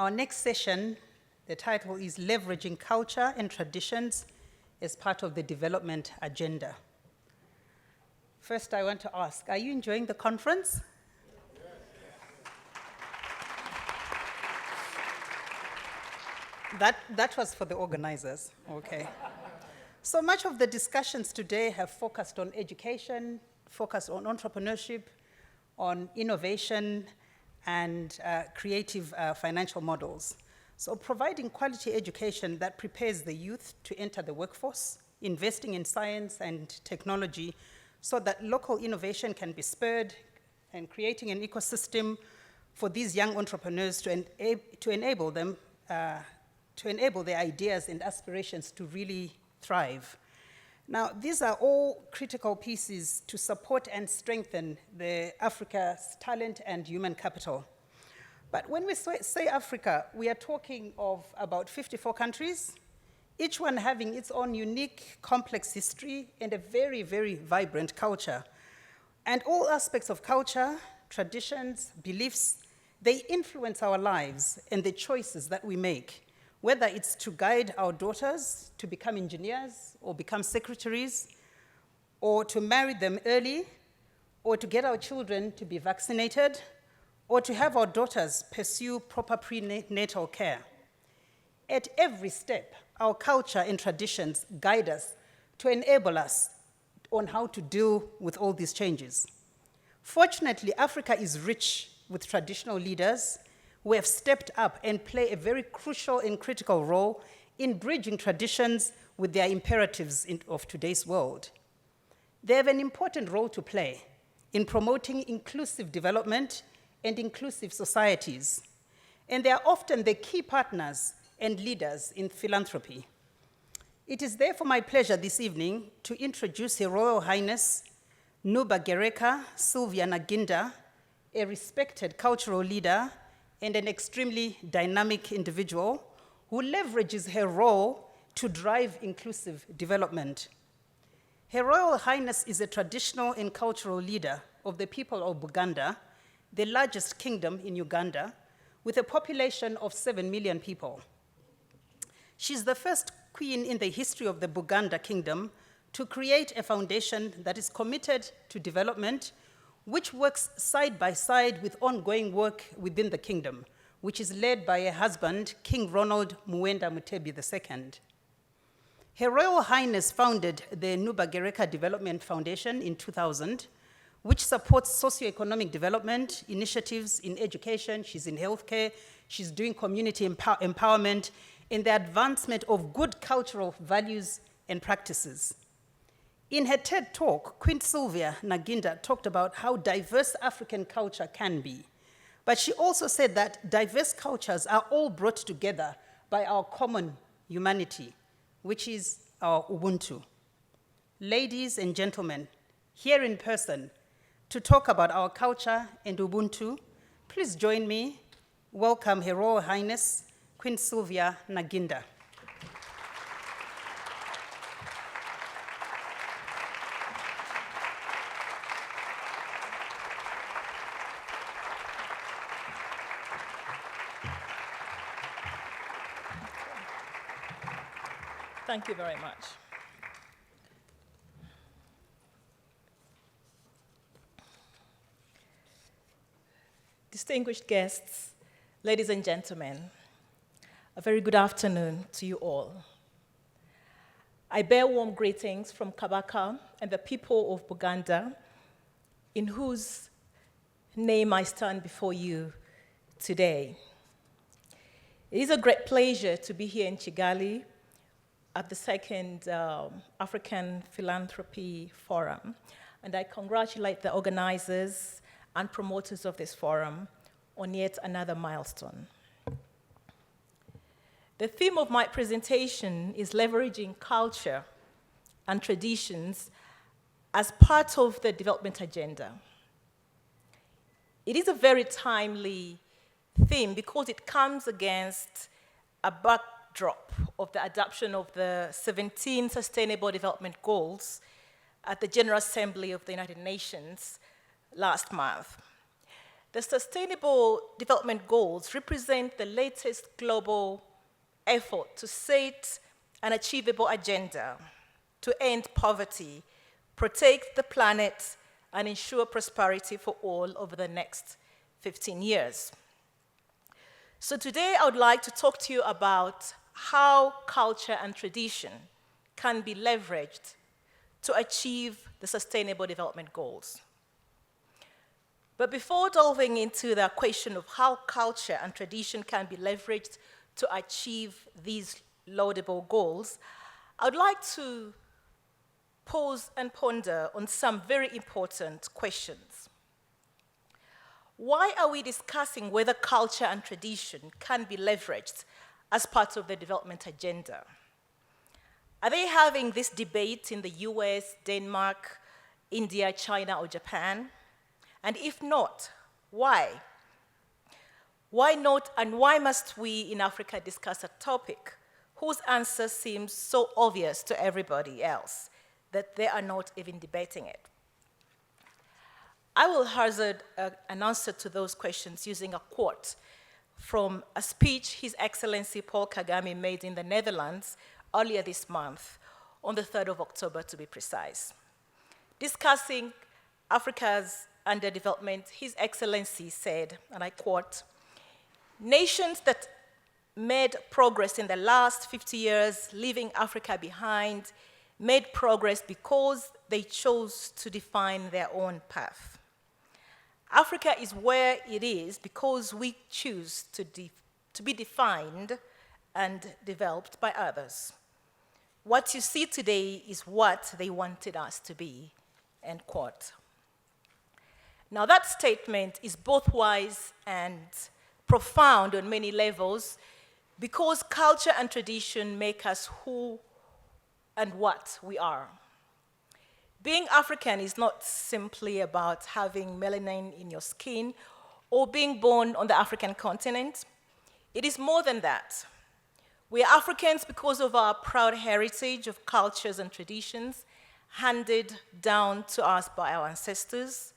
Our next session, the title is Leveraging Culture and Traditions as Part of the Development Agenda. First, I want to ask, are you enjoying the conference? That was for the organizers, okay. So much of the discussions today have focused on education, focused on entrepreneurship, on innovation, and creative financial models. So providing quality education that prepares the youth to enter the workforce, investing in science and technology so that local innovation can be spurred, and creating an ecosystem for these young entrepreneurs to enable them, to enable their ideas and aspirations to really thrive. Now, these are all critical pieces to support and strengthen Africa's talent and human capital. But when we say Africa, we are talking of about 54 countries, each one having its own unique, complex history and a very, very vibrant culture. And all aspects of culture, traditions, beliefs, they influence our lives and the choices that we make, whether it's to guide our daughters to become engineers or become secretaries, or to marry them early, or to get our children to be vaccinated, or to have our daughters pursue proper prenatal care. At every step, our culture and traditions guide us to enable us on how to deal with all these changes. Fortunately, Africa is rich with traditional leaders who have stepped up and play a very crucial and critical role in bridging traditions with their imperatives of today's world. They have an important role to play in promoting inclusive development and inclusive societies, and they are often the key partners and leaders in philanthropy. It is therefore my pleasure this evening to introduce Her Royal Highness Nuba Gereka Sylvia Naginda, a respected cultural leader and an extremely dynamic individual who leverages her role to drive inclusive development. Her Royal Highness is a traditional and cultural leader of the people of Buganda, the largest kingdom in Uganda, with a population of 7 million people. She's the first queen in the history of the Buganda kingdom to create a foundation that is committed to development, which works side by side with ongoing work within the kingdom, which is led by her husband, King Ronald Muwenda Mutebi II. Her Royal Highness founded the Nuba Gereka Development Foundation in 2000, which supports socioeconomic development initiatives in education. She's in healthcare, she's doing community empowerment, in the advancement of good cultural values and practices. In her TED talk, Queen Sylvia Naginda talked about how diverse African culture can be. But she also said that diverse cultures are all brought together by our common humanity, which is our Ubuntu. Ladies and gentlemen, here in person, to talk about our culture and Ubuntu, please join me. Welcome Her Royal Highness, Queen Sylvia Naginda. Thank you very much. Distinguished guests, ladies and gentlemen, a very good afternoon to you all. I bear warm greetings from Kabaka and the people of Buganda, in whose name I stand before you today. It is a great pleasure to be here in Kigali at the second African Philanthropy Forum, and I congratulate the organizers and promoters of this forum on yet another milestone. The theme of my presentation is leveraging culture and traditions as part of the development agenda. It is a very timely theme because it comes against a backdrop of the adoption of the 17 Sustainable Development Goals at the General Assembly of the United Nations last month. The Sustainable Development Goals represent the latest global effort to set an achievable agenda to end poverty, protect the planet, and ensure prosperity for all over the next 15 years. So today I would like to talk to you about how culture and tradition can be leveraged to achieve the Sustainable Development Goals. But before delving into the question of how culture and tradition can be leveraged to achieve these laudable goals, I would like to pause and ponder on some very important questions. Why are we discussing whether culture and tradition can be leveraged as part of the development agenda? Are they having this debate in the US, Denmark, India, China, or Japan? And if not, why? Why not, and why must we in Africa discuss a topic whose answer seems so obvious to everybody else that they are not even debating it? I will hazard an answer to those questions using a quote from a speech His Excellency Paul Kagame made in the Netherlands earlier this month, on the 3rd of October to be precise. Discussing Africa's underdevelopment, His Excellency said, and I quote, "Nations that made progress in the last 50 years, leaving Africa behind, made progress because they chose to define their own path. Africa is where it is because we choose to be defined and developed by others. What you see today is what they wanted us to be," end quote. Now that statement is both wise and profound on many levels because culture and tradition make us who and what we are. Being African is not simply about having melanin in your skin or being born on the African continent. It is more than that. We are Africans because of our proud heritage of cultures and traditions handed down to us by our ancestors.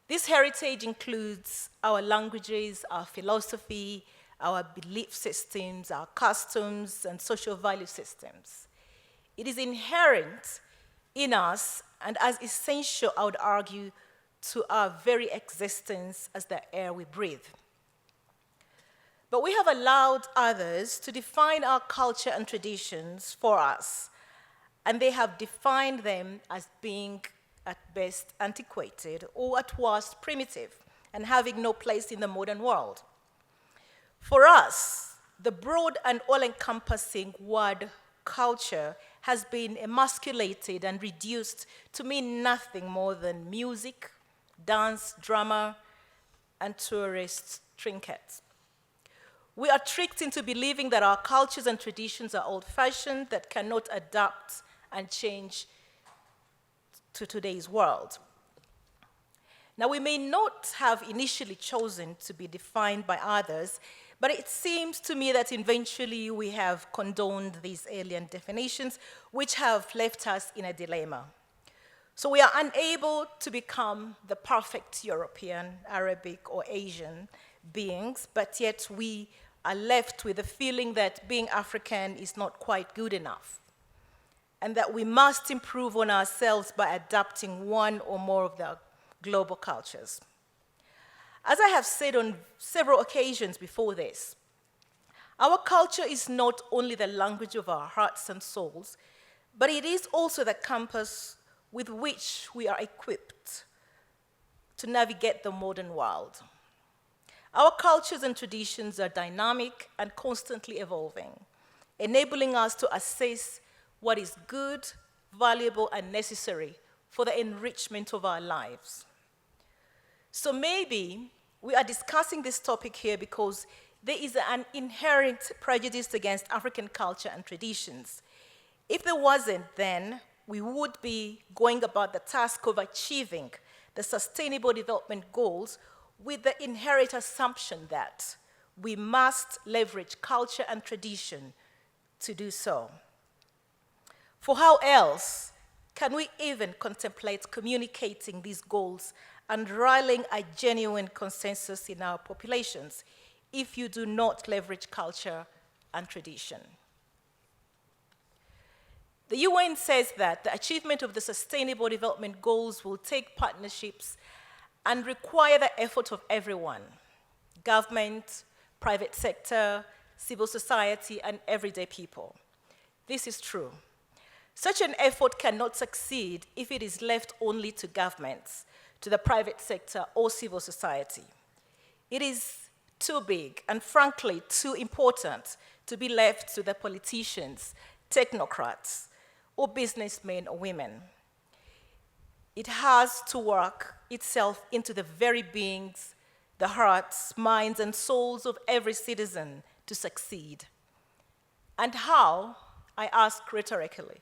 This heritage includes our languages, our philosophy, our belief systems, our customs, and social value systems. It is inherent in us and as essential, I would argue, to our very existence as the air we breathe. But we have allowed others to define our culture and traditions for us, and they have defined them as being at best antiquated or at worst primitive and having no place in the modern world. For us, the broad and all-encompassing word culture has been emasculated and reduced to mean nothing more than music, dance, drama, and tourist trinkets. We are tricked into believing that our cultures and traditions are old-fashioned, that cannot adapt and change to today's world. Now, we may not have initially chosen to be defined by others, but it seems to me that eventually we have condoned these alien definitions, which have left us in a dilemma. So we are unable to become the perfect European, Arabic, or Asian beings, but yet we are left with the feeling that being African is not quite good enough, and that we must improve on ourselves by adapting one or more of the global cultures. As I have said on several occasions before this, our culture is not only the language of our hearts and souls, but it is also the compass with which we are equipped to navigate the modern world. Our cultures and traditions are dynamic and constantly evolving, enabling us to assess what is good, valuable, and necessary for the enrichment of our lives. So maybe we are discussing this topic here because there is an inherent prejudice against African culture and traditions. If there wasn't, then we would be going about the task of achieving the Sustainable Development Goals with the inherent assumption that we must leverage culture and tradition to do so. For how else can we even contemplate communicating these goals and rallying a genuine consensus in our populations if you do not leverage culture and tradition. The UN says that the achievement of the Sustainable Development Goals will take partnerships and require the effort of everyone: government, private sector, civil society, and everyday people. This is true. Such an effort cannot succeed if it is left only to governments, to the private sector, or civil society. It is too big and, frankly, too important to be left to the politicians, technocrats, or businessmen or women. It has to work itself into the very beings, the hearts, minds, and souls of every citizen to succeed. And how, I ask rhetorically,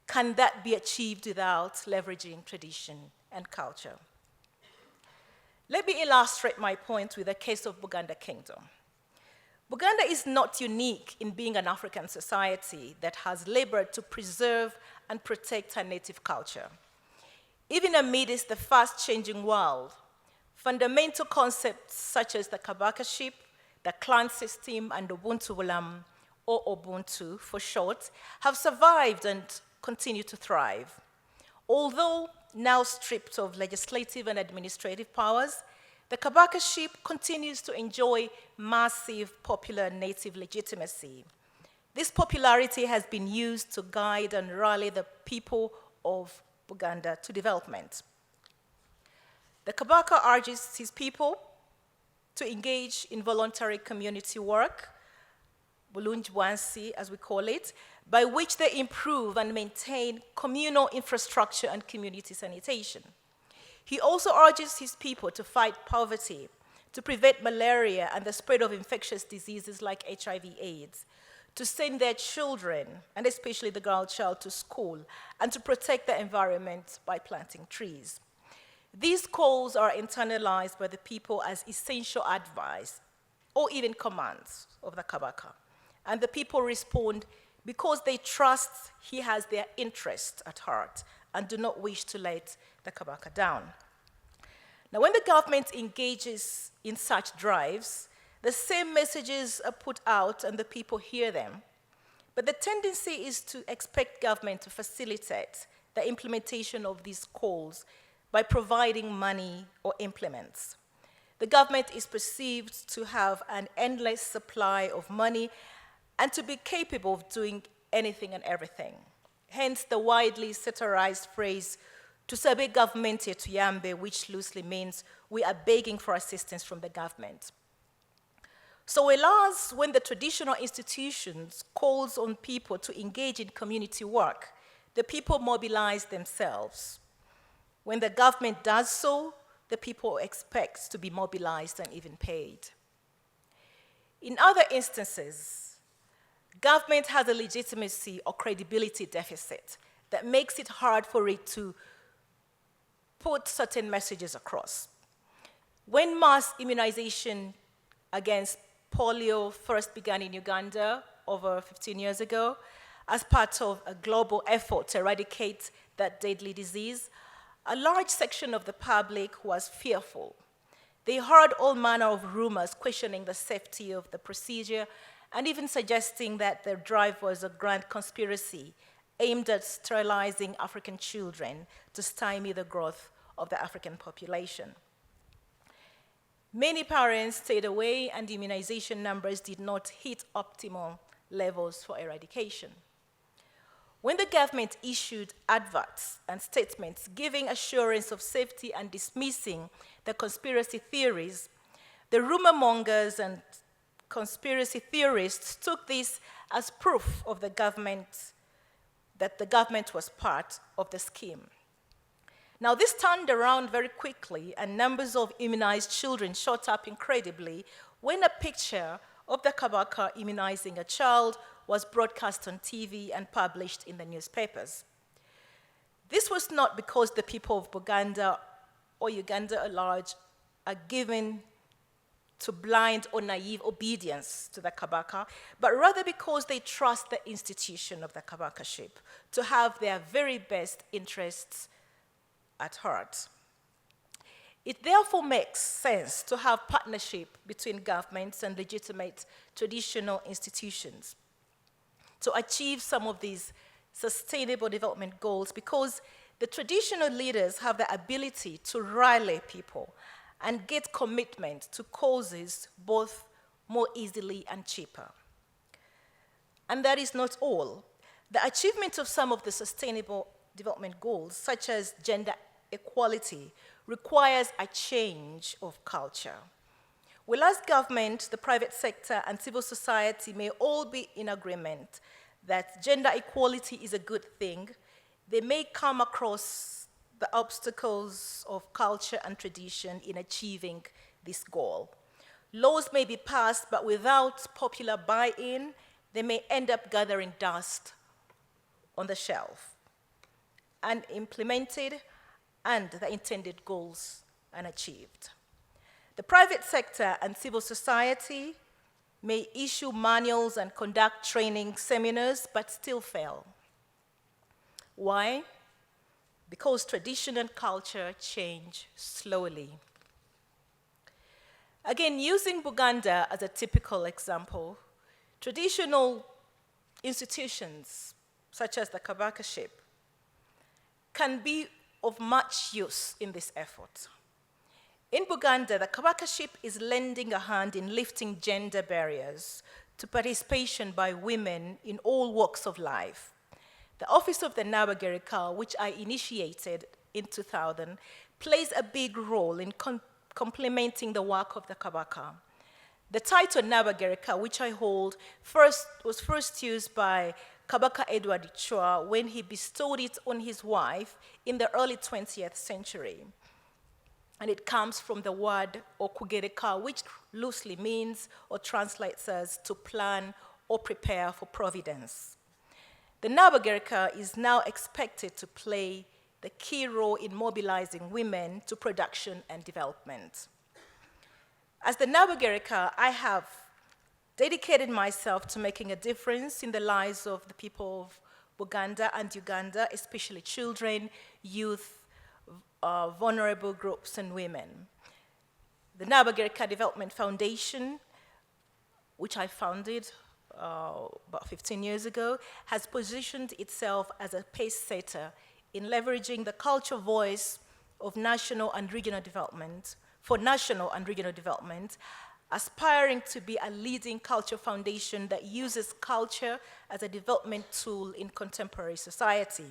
can that be achieved without leveraging tradition and culture? Let me illustrate my point with the case of Buganda Kingdom. Buganda is not unique in being an African society that has labored to preserve and protect her native culture. Even amidst the fast-changing world, fundamental concepts such as the Kabakaship, the clan system, and Ubuntu Wulam, or Ubuntu for short, have survived and continue to thrive. Although now stripped of legislative and administrative powers, the Kabakaship continues to enjoy massive popular native legitimacy. This popularity has been used to guide and rally the people of Buganda to development. The Kabaka urges his people to engage in voluntary community work, Bulungi Bwansi, as we call it, by which they improve and maintain communal infrastructure and community sanitation. He also urges his people to fight poverty, to prevent malaria and the spread of infectious diseases like HIV/AIDS, to send their children, and especially the girl child, to school, and to protect the environment by planting trees. These calls are internalized by the people as essential advice or even commands of the Kabaka. And the people respond because they trust he has their interest at heart and do not wish to let the Kabaka down. Now, when the government engages in such drives, the same messages are put out and the people hear them. But the tendency is to expect government to facilitate the implementation of these calls by providing money or implements. The government is perceived to have an endless supply of money and to be capable of doing anything and everything. Hence the widely satirized phrase, "Tusabe government tuyambe," which loosely means we are begging for assistance from the government. So alas, when the traditional institutions calls on people to engage in community work, the people mobilize themselves. When the government does so, the people expect to be mobilized and even paid. In other instances, government has a legitimacy or credibility deficit that makes it hard for it to put certain messages across. When mass immunization against polio first began in Uganda over 15 years ago, as part of a global effort to eradicate that deadly disease, a large section of the public was fearful. They heard all manner of rumors questioning the safety of the procedure and even suggesting that their drive was a grand conspiracy aimed at sterilizing African children to stymie the growth of the African population. Many parents stayed away and immunization numbers did not hit optimal levels for eradication. When the government issued adverts and statements giving assurance of safety and dismissing the conspiracy theories, the rumor mongers and conspiracy theorists took this as proof of the government, that the government was part of the scheme. Now, this turned around very quickly, and numbers of immunized children shot up incredibly when a picture of the Kabaka immunizing a child was broadcast on TV and published in the newspapers. This was not because the people of Buganda or Uganda at large are given to blind or naive obedience to the Kabaka, but rather because they trust the institution of the Kabakaship to have their very best interests at heart. It therefore makes sense to have partnership between governments and legitimate traditional institutions to achieve some of these sustainable development goals, because the traditional leaders have the ability to rally people and get commitment to causes both more easily and cheaper. And that is not all. The achievement of some of the sustainable development goals, such as gender equality, requires a change of culture. Whereas government, the private sector, and civil society may all be in agreement that gender equality is a good thing, they may come across the obstacles of culture and tradition in achieving this goal. Laws may be passed, but without popular buy-in, they may end up gathering dust on the shelf, unimplemented, and the intended goals unachieved. The private sector and civil society may issue manuals and conduct training seminars, but still fail. Why? Because tradition and culture change slowly. Again, using Buganda as a typical example, traditional institutions, such as the Kabakaship, can be of much use in this effort. In Buganda, the Kabakaship is lending a hand in lifting gender barriers to participation by women in all walks of life. The Office of the Nabagereka, which I initiated in 2000, plays a big role in complementing the work of the Kabaka. The title Nabagereka, which I hold, was first used by Kabaka Edward Chua when he bestowed it on his wife in the early 20th century. And it comes from the word okugereka, which loosely means or translates as to plan or prepare for providence. The Nabagereka is now expected to play the key role in mobilizing women to production and development. As the Nabagereka, I have dedicated myself to making a difference in the lives of the people of Buganda and Uganda, especially children, youth, vulnerable groups, and women. The Nabagereka Development Foundation, which I founded about 15 years ago, has positioned itself as a pace setter in leveraging the cultural voice of national and regional development, for national and regional development, aspiring to be a leading culture foundation that uses culture as a development tool in contemporary society.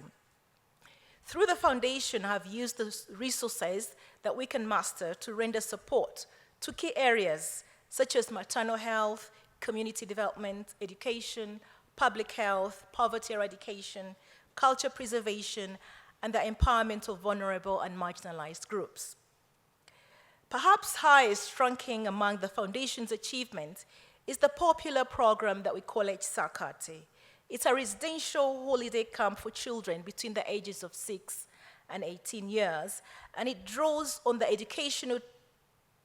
Through the foundation, I have used the resources that we can master to render support to key areas such as maternal health, community development, education, public health, poverty eradication, culture preservation, and the empowerment of vulnerable and marginalized groups. Perhaps highest ranking among the foundation's achievements is the popular program that we call Sakati. It's a residential holiday camp for children between the ages of 6 and 18 years, and it draws on the educational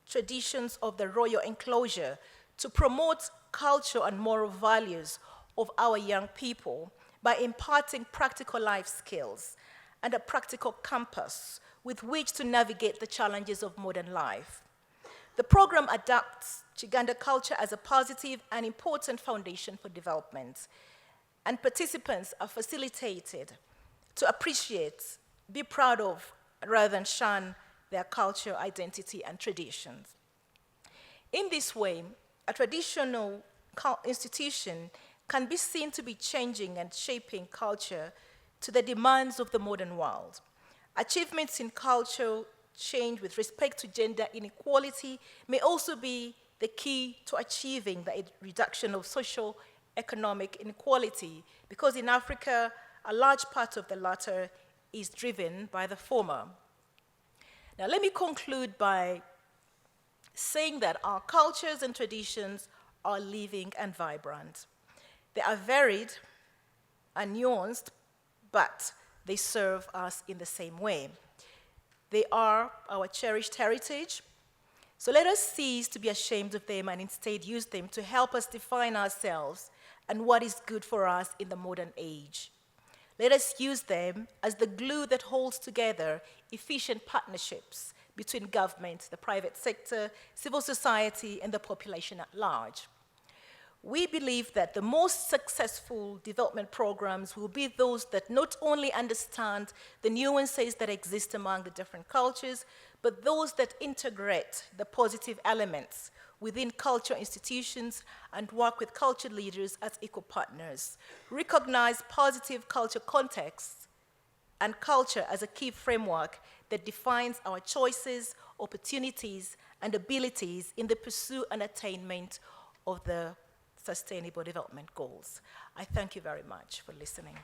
traditions of the royal enclosure to promote culture and moral values of our young people by imparting practical life skills and a practical compass with which to navigate the challenges of modern life. The program adapts Chiganda culture as a positive and important foundation for development, and participants are facilitated to appreciate, be proud of, rather than shun their culture, identity, and traditions. In this way, a traditional institution can be seen to be changing and shaping culture to the demands of the modern world. Achievements in cultural change with respect to gender inequality may also be the key to achieving the reduction of social economic inequality, because in Africa, a large part of the latter is driven by the former. Now, let me conclude by saying that our cultures and traditions are living and vibrant. They are varied and nuanced, but they serve us in the same way. They are our cherished heritage, so let us cease to be ashamed of them and instead use them to help us define ourselves and what is good for us in the modern age. Let us use them as the glue that holds together efficient partnerships between government, the private sector, civil society, and the population at large. We believe that the most successful development programs will be those that not only understand the nuances that exist among the different cultures, but those that integrate the positive elements within cultural institutions and work with culture leaders as equal partners, recognize positive culture contexts and culture as a key framework that defines our choices, opportunities, and abilities in the pursuit and attainment of the Sustainable Development Goals. I thank you very much for listening.